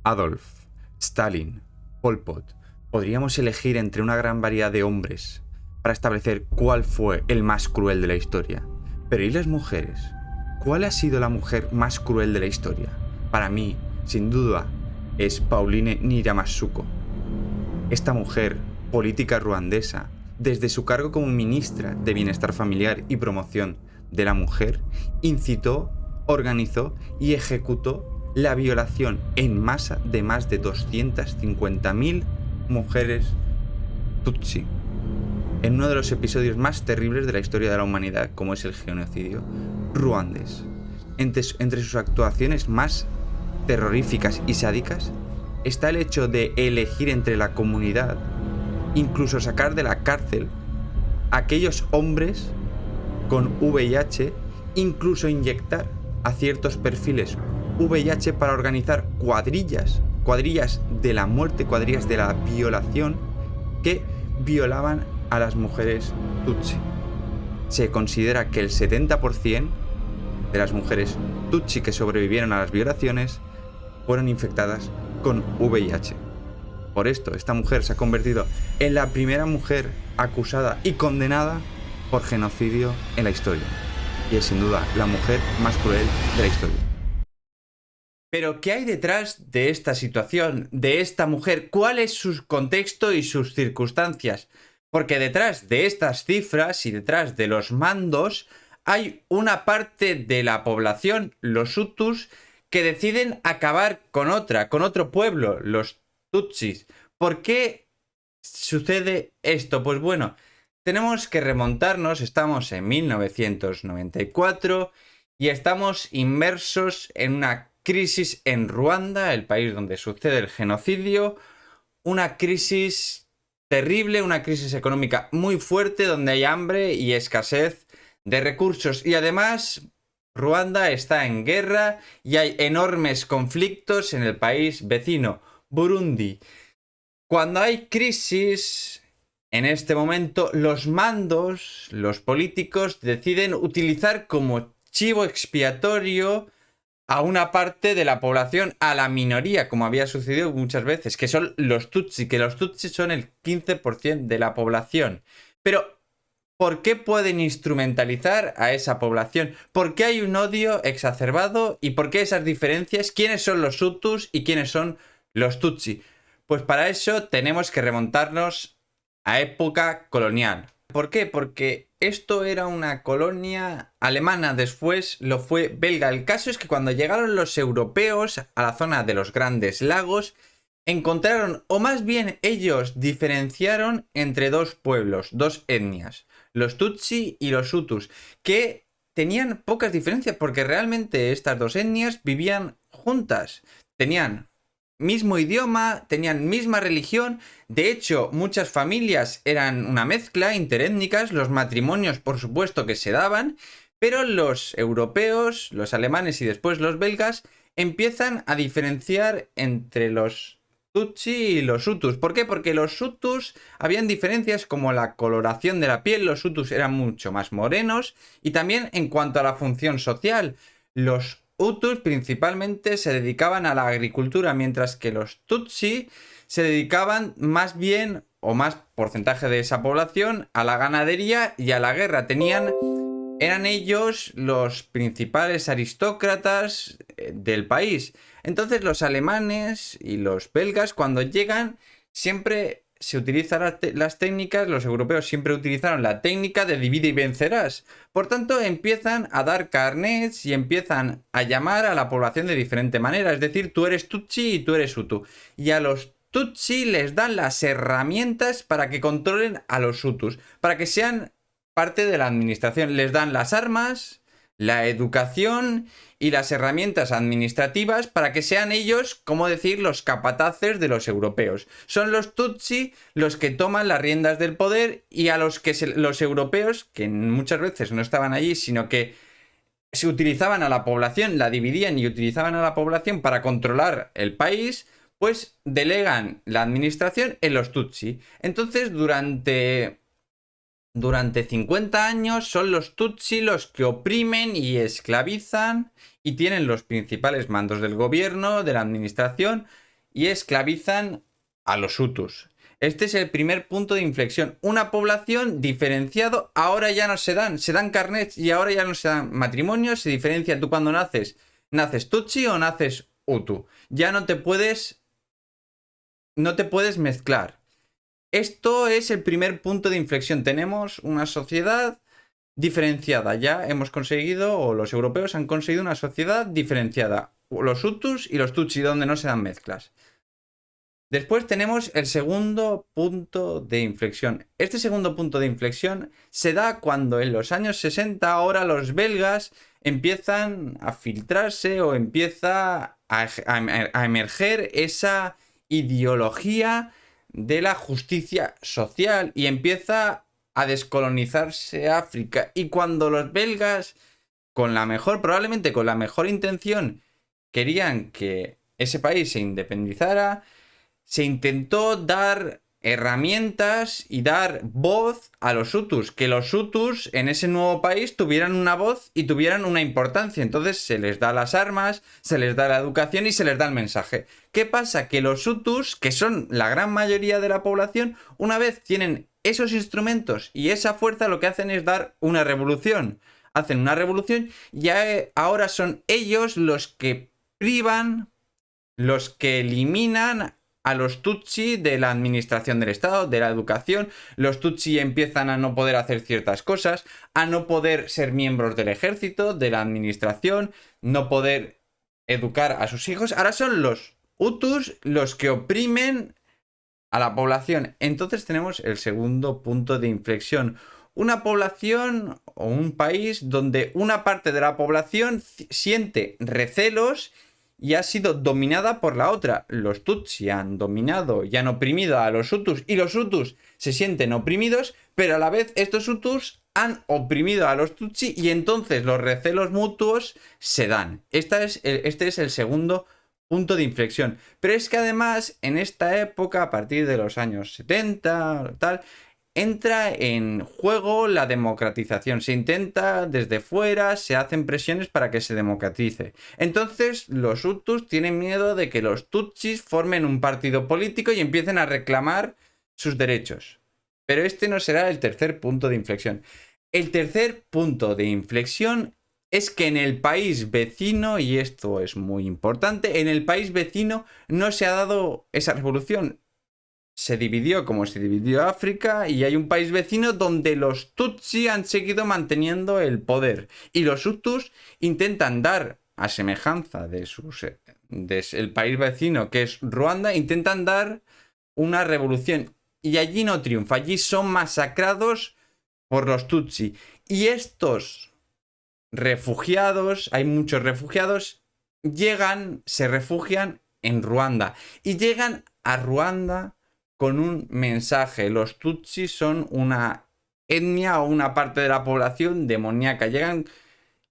Adolf, Stalin, Pol Pot. Podríamos elegir entre una gran variedad de hombres para establecer cuál fue el más cruel de la historia. Pero ¿y las mujeres? ¿Cuál ha sido la mujer más cruel de la historia? Para mí, sin duda, es Pauline Nyiramasuke. Esta mujer, política ruandesa, desde su cargo como ministra de Bienestar Familiar y Promoción de la Mujer, incitó, organizó y ejecutó la violación en masa de más de 250.000 mujeres Tutsi, en uno de los episodios más terribles de la historia de la humanidad, como es el genocidio ruandés. Entre sus actuaciones más terroríficas y sádicas está el hecho de elegir entre la comunidad, incluso sacar de la cárcel a aquellos hombres con VIH, incluso inyectar a ciertos perfiles VIH para organizar cuadrillas de la muerte, cuadrillas de la violación, que violaban a las mujeres Tutsi. Se considera que el 70% de las mujeres Tutsi que sobrevivieron a las violaciones fueron infectadas con VIH. Por esto, esta mujer se ha convertido en la primera mujer acusada y condenada por genocidio en la historia. Y es sin duda la mujer más cruel de la historia. Pero, ¿qué hay detrás de esta situación, de esta mujer? ¿Cuál es su contexto y sus circunstancias? Porque detrás de estas cifras y detrás de los mandos hay una parte de la población, los Hutus, que deciden acabar con otro pueblo, los Tutsis. ¿Por qué sucede esto? Pues bueno, tenemos que remontarnos, estamos en 1994 y estamos inmersos en una crisis en Ruanda, el país donde sucede el genocidio, una crisis terrible, una crisis económica muy fuerte donde hay hambre y escasez de recursos y además Ruanda está en guerra y hay enormes conflictos en el país vecino, Burundi. Cuando hay crisis, en este momento, los mandos, los políticos, deciden utilizar como chivo expiatorio a una parte de la población, a la minoría, como había sucedido muchas veces, que son los Tutsi, que los Tutsi son el 15% de la población. Pero ¿por qué pueden instrumentalizar a esa población? ¿Por qué hay un odio exacerbado? ¿Y por qué esas diferencias? ¿Quiénes son los Hutus y quiénes son los Tutsi? Pues para eso tenemos que remontarnos a época colonial. ¿Por qué? Porque esto era una colonia alemana, después lo fue belga. El caso es que cuando llegaron los europeos a la zona de los Grandes Lagos, encontraron, o más bien ellos diferenciaron entre dos pueblos, dos etnias, los Tutsi y los Hutus, que tenían pocas diferencias porque realmente estas dos etnias vivían juntas, tenían mismo idioma, tenían misma religión. De hecho, muchas familias eran una mezcla interétnicas, los matrimonios por supuesto que se daban, pero los europeos, los alemanes y después los belgas empiezan a diferenciar entre los Tutsi y los Hutus. ¿Por qué? Porque los Hutus habían diferencias como la coloración de la piel, los Hutus eran mucho más morenos y también en cuanto a la función social, los Hutus principalmente se dedicaban a la agricultura, mientras que los Tutsi se dedicaban más bien, o más porcentaje de esa población, a la ganadería y a la guerra. Eran ellos los principales aristócratas del país. Entonces los alemanes y los belgas cuando llegan siempre se utilizan las técnicas, los europeos siempre utilizaron la técnica de divide y vencerás. Por tanto, empiezan a dar carnets y empiezan a llamar a la población de diferente manera. Es decir, tú eres Tutsi y tú eres Hutu. Y a los Tutsi les dan las herramientas para que controlen a los Hutus, para que sean parte de la administración. Les dan las armas, la educación y las herramientas administrativas para que sean ellos, como decir, los capataces de los europeos. Son los Tutsi los que toman las riendas del poder y a los que los europeos, que muchas veces no estaban allí, sino que se utilizaban a la población, la dividían y utilizaban a la población para controlar el país, pues delegan la administración en los Tutsi. Entonces, durante 50 años son los Tutsi los que oprimen y esclavizan y tienen los principales mandos del gobierno, de la administración y esclavizan a los hutus. Este es el primer punto de inflexión. Una población diferenciado, ahora ya no se dan carnets y ahora ya no se dan matrimonios, se diferencia tú cuando naces tutsi o naces hutu. Ya no te puedes mezclar. Esto es el primer punto de inflexión. Tenemos una sociedad diferenciada. Ya hemos conseguido, o los europeos han conseguido una sociedad diferenciada. Los hutus y los tutsi, donde no se dan mezclas. Después tenemos el segundo punto de inflexión. Este segundo punto de inflexión se da cuando en los años 60 ahora los belgas empiezan a filtrarse o empieza a emerger esa ideología de la justicia social y empieza a descolonizarse África. Y cuando los belgas, probablemente con la mejor intención, querían que ese país se independizara, se intentó dar herramientas y dar voz a los hutus, que los hutus en ese nuevo país tuvieran una voz y tuvieran una importancia. Entonces se les da las armas, se les da la educación y se les da el mensaje. ¿Qué pasa? Que los hutus, que son la gran mayoría de la población, una vez tienen esos instrumentos y esa fuerza, lo que hacen es dar una revolución. Hacen una revolución y ahora son ellos los que privan, los que eliminan a los tutsi de la administración del Estado, de la educación. Los tutsi empiezan a no poder hacer ciertas cosas, a no poder ser miembros del ejército, de la administración, no poder educar a sus hijos. Ahora son los hutus los que oprimen a la población. Entonces tenemos el segundo punto de inflexión. Una población o un país donde una parte de la población siente recelos y ha sido dominada por la otra. Los tutsi han dominado y han oprimido a los hutus y los hutus se sienten oprimidos, pero a la vez estos hutus han oprimido a los tutsi y entonces los recelos mutuos se dan. Este es el segundo punto de inflexión. Pero es que además en esta época, a partir de los años 70, tal, entra en juego la democratización. Se intenta desde fuera, se hacen presiones para que se democratice. Entonces los hutus tienen miedo de que los tutsis formen un partido político y empiecen a reclamar sus derechos. Pero este no será el tercer punto de inflexión. El tercer punto de inflexión es que en el país vecino, y esto es muy importante, en el país vecino no se ha dado esa revolución. Se dividió como se dividió África y hay un país vecino donde los tutsi han seguido manteniendo el poder y los hutus intentan dar, a semejanza de el país vecino que es Ruanda, intentan dar una revolución y allí no triunfa, allí son masacrados por los tutsi y estos refugiados, hay muchos refugiados, se refugian en Ruanda y llegan a Ruanda con un mensaje. Los tutsis son una etnia o una parte de la población demoníaca. Llegan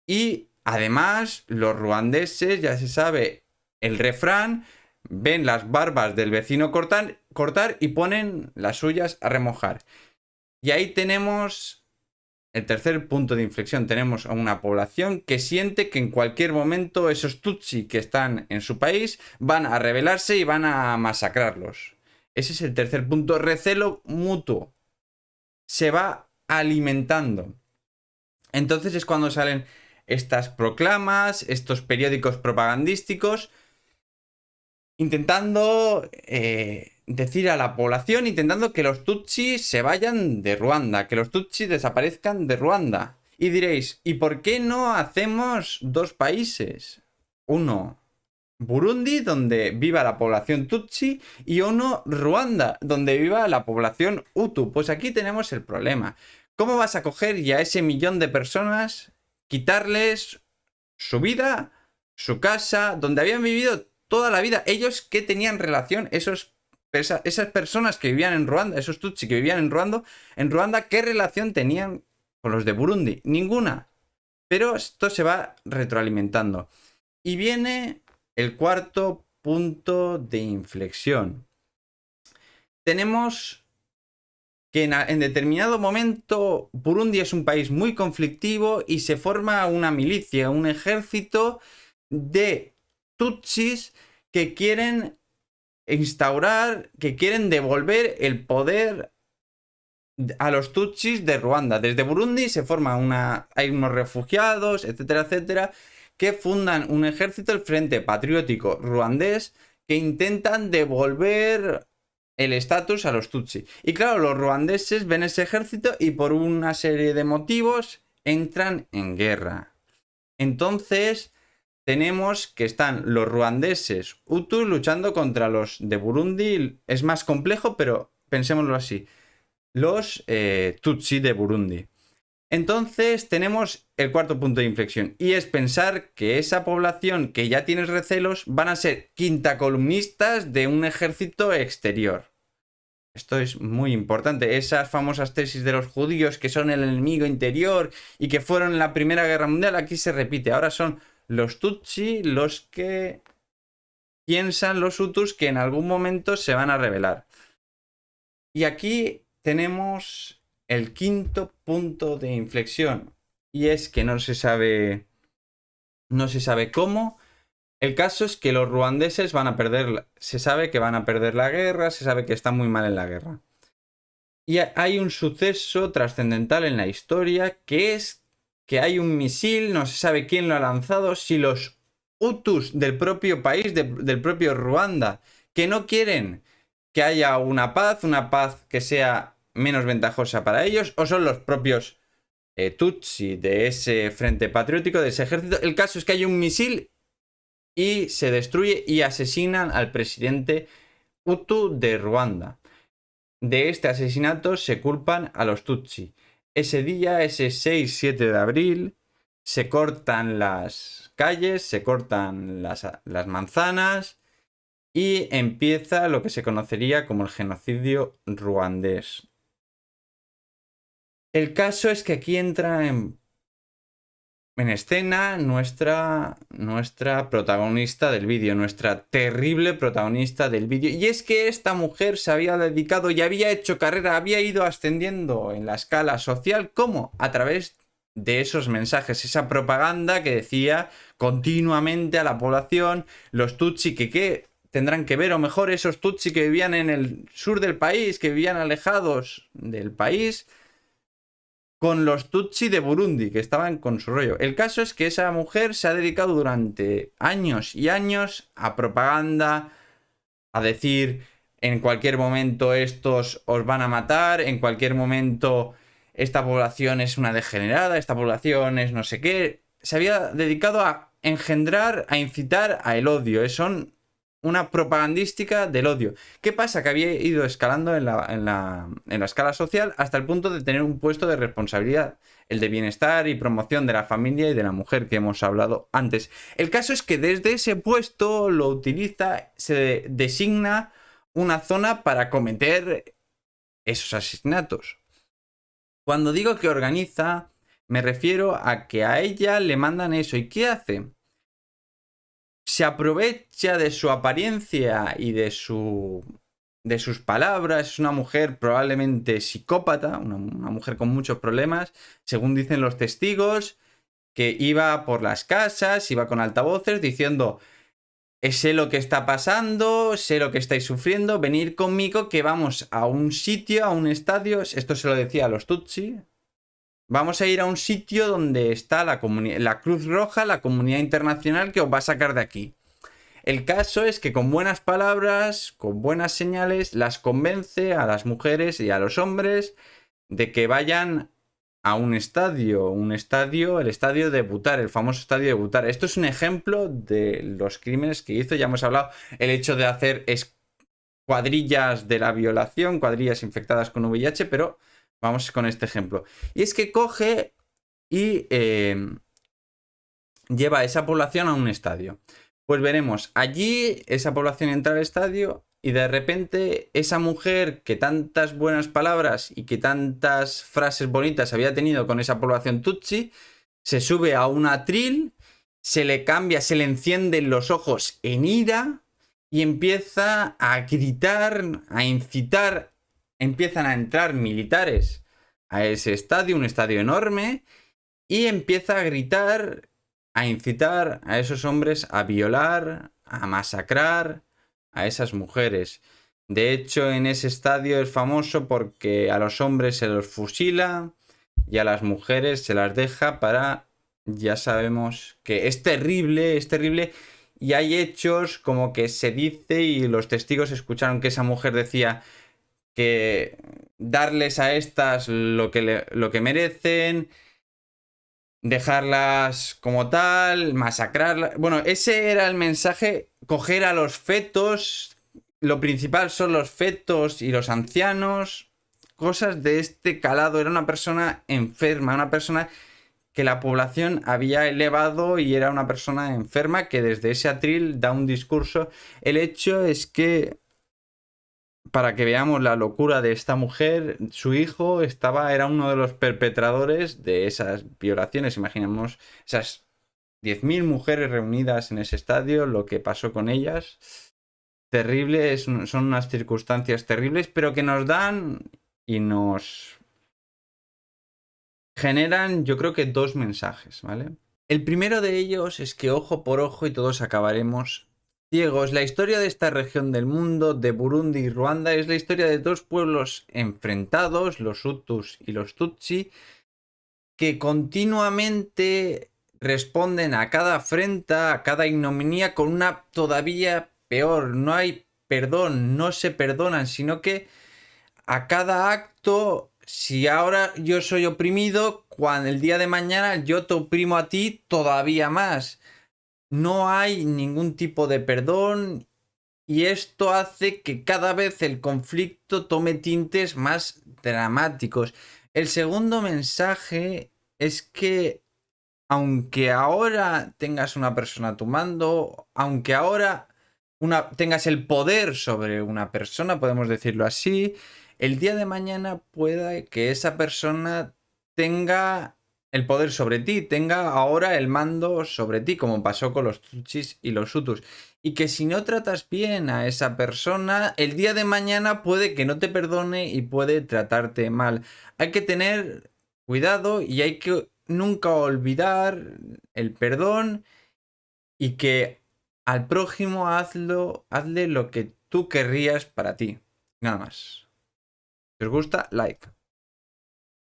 y además los ruandeses, ya se sabe el refrán, ven las barbas del vecino cortar y ponen las suyas a remojar. Y ahí tenemos el tercer punto de inflexión. Tenemos a una población que siente que en cualquier momento esos tutsi que están en su país van a rebelarse y van a masacrarlos. Ese es el tercer punto. Recelo mutuo. Se va alimentando. Entonces es cuando salen estas proclamas, estos periódicos propagandísticos, intentando decir a la población, intentando que los tutsi se vayan de Ruanda, que los tutsi desaparezcan de Ruanda. Y diréis, ¿y por qué no hacemos dos países? Uno, Burundi, donde viva la población tutsi, y uno, Ruanda, donde viva la población hutu. Pues aquí tenemos el problema. ¿Cómo vas a coger ya ese millón de personas, quitarles su vida, su casa, donde habían vivido toda la vida? Ellos que tenían relación, esas personas que vivían en Ruanda, esos tutsi que vivían en Ruanda, ¿qué relación tenían con los de Burundi? Ninguna. Pero esto se va retroalimentando. Y viene el cuarto punto de inflexión. Tenemos que en determinado momento Burundi es un país muy conflictivo y se forma una milicia, un ejército de tutsis que quieren instaurar, que quieren devolver el poder a los tutsis de Ruanda. Desde Burundi se forma hay unos refugiados, etcétera, etcétera, que fundan un ejército, el Frente Patriótico Ruandés, que intentan devolver el estatus a los tutsi. Y claro, los ruandeses ven ese ejército y por una serie de motivos entran en guerra. Entonces tenemos que están los ruandeses Hutus luchando contra los de Burundi. Es más complejo, pero pensémoslo así. Los Tutsi de Burundi. Entonces tenemos el cuarto punto de inflexión, y es pensar que esa población que ya tiene recelos van a ser quintacolumnistas de un ejército exterior. Esto es muy importante. Esas famosas tesis de los judíos que son el enemigo interior y que fueron en la Primera Guerra Mundial, aquí se repite. Ahora son los Tutsi los que piensan los Hutus que en algún momento se van a rebelar. Y aquí tenemos el quinto punto de inflexión, y es que no se sabe cómo. El caso es que los ruandeses van a perder, se sabe que van a perder la guerra, se sabe que están muy mal en la guerra. Y hay un suceso trascendental en la historia, que es que hay un misil, no se sabe quién lo ha lanzado, si los Hutus del propio país, del propio Ruanda, que no quieren que haya una paz que sea menos ventajosa para ellos, o son los propios Tutsi de ese frente patriótico, de ese ejército. El caso es que hay un misil y se destruye y asesinan al presidente Hutu de Ruanda. De este asesinato se culpan a los Tutsi. Ese día, ese 6-7 de abril, se cortan las calles, se cortan las manzanas y empieza lo que se conocería como el genocidio ruandés. El caso es que aquí entra en escena nuestra protagonista del vídeo, nuestra terrible protagonista del vídeo. Y es que esta mujer se había dedicado y había hecho carrera, había ido ascendiendo en la escala social. ¿Cómo? A través de esos mensajes, esa propaganda que decía continuamente a la población, los Tutsi que tendrán que ver, o mejor esos Tutsi que vivían en el sur del país, que vivían alejados del país, con los Tutsi de Burundi, que estaban con su rollo. El caso es que esa mujer se ha dedicado durante años y años a propaganda, a decir en cualquier momento estos os van a matar, en cualquier momento esta población es una degenerada, esta población es no sé qué. Se había dedicado a engendrar, a incitar al odio. Son una propagandística del odio. ¿Qué pasa? Que había ido escalando en la escala social hasta el punto de tener un puesto de responsabilidad, el de bienestar y promoción de la familia y de la mujer que hemos hablado antes. El caso es que desde ese puesto lo utiliza, se designa una zona para cometer esos asesinatos. Cuando digo que organiza, me refiero a que a ella le mandan eso. ¿Y qué hace? Se aprovecha de su apariencia y de sus palabras. Es una mujer probablemente psicópata, una mujer con muchos problemas, según dicen los testigos, que iba por las casas, iba con altavoces diciendo: sé lo que está pasando, sé lo que estáis sufriendo, venid conmigo que vamos a un sitio, a un estadio. Esto se lo decía a los Tutsi. Vamos a ir a un sitio donde está la Cruz Roja, la comunidad internacional que os va a sacar de aquí. El caso es que con buenas palabras, con buenas señales, las convence a las mujeres y a los hombres de que vayan a un estadio, el estadio de Butar, el famoso estadio de Butar. Esto es un ejemplo de los crímenes que hizo. Ya hemos hablado el hecho de hacer cuadrillas de la violación, cuadrillas infectadas con VIH, pero vamos con este ejemplo. Y es que coge y lleva a esa población a un estadio. Pues veremos, allí esa población entra al estadio y de repente esa mujer que tantas buenas palabras y que tantas frases bonitas había tenido con esa población Tutsi, se sube a un atril, se le cambia, se le encienden los ojos en ira y empieza a gritar, a incitar. Empiezan a entrar militares a ese estadio, un estadio enorme, y empieza a gritar, a incitar a esos hombres a violar, a masacrar, a esas mujeres. De hecho, en ese estadio es famoso porque a los hombres se los fusila y a las mujeres se las deja para... Ya sabemos que es terrible, es terrible. Y hay hechos como que se dice y los testigos escucharon que esa mujer decía que darles a estas lo que merecen, dejarlas como tal, masacrarlas. Bueno, ese era el mensaje, coger a los fetos. Lo principal son los fetos y los ancianos. Cosas de este calado. Era una persona enferma, una persona que la población había elevado y era una persona enferma que desde ese atril da un discurso. El hecho es que, para que veamos la locura de esta mujer, su hijo era uno de los perpetradores de esas violaciones. Imaginemos esas 10.000 mujeres reunidas en ese estadio, lo que pasó con ellas. Terrible, son unas circunstancias terribles, pero que nos dan y nos generan, yo creo que dos mensajes, ¿vale? El primero de ellos es que ojo por ojo y todos acabaremos ciegos. La historia de esta región del mundo, de Burundi y Ruanda, es la historia de dos pueblos enfrentados, los Hutus y los Tutsi, que continuamente responden a cada afrenta, a cada ignominia con una todavía peor. No hay perdón, no se perdonan, sino que a cada acto, si ahora yo soy oprimido, cuando el día de mañana yo te oprimo a ti todavía más. No hay ningún tipo de perdón y esto hace que cada vez el conflicto tome tintes más dramáticos. El segundo mensaje es que aunque ahora tengas una persona a tu mando, aunque ahora tengas el poder sobre una persona, podemos decirlo así, el día de mañana pueda que esa persona tenga el poder sobre ti, tenga ahora el mando sobre ti, como pasó con los Tutsis y los Hutus. Y que si no tratas bien a esa persona, el día de mañana puede que no te perdone y puede tratarte mal. Hay que tener cuidado y hay que nunca olvidar el perdón y que al prójimo hazle lo que tú querrías para ti. Nada más. Si os gusta, like.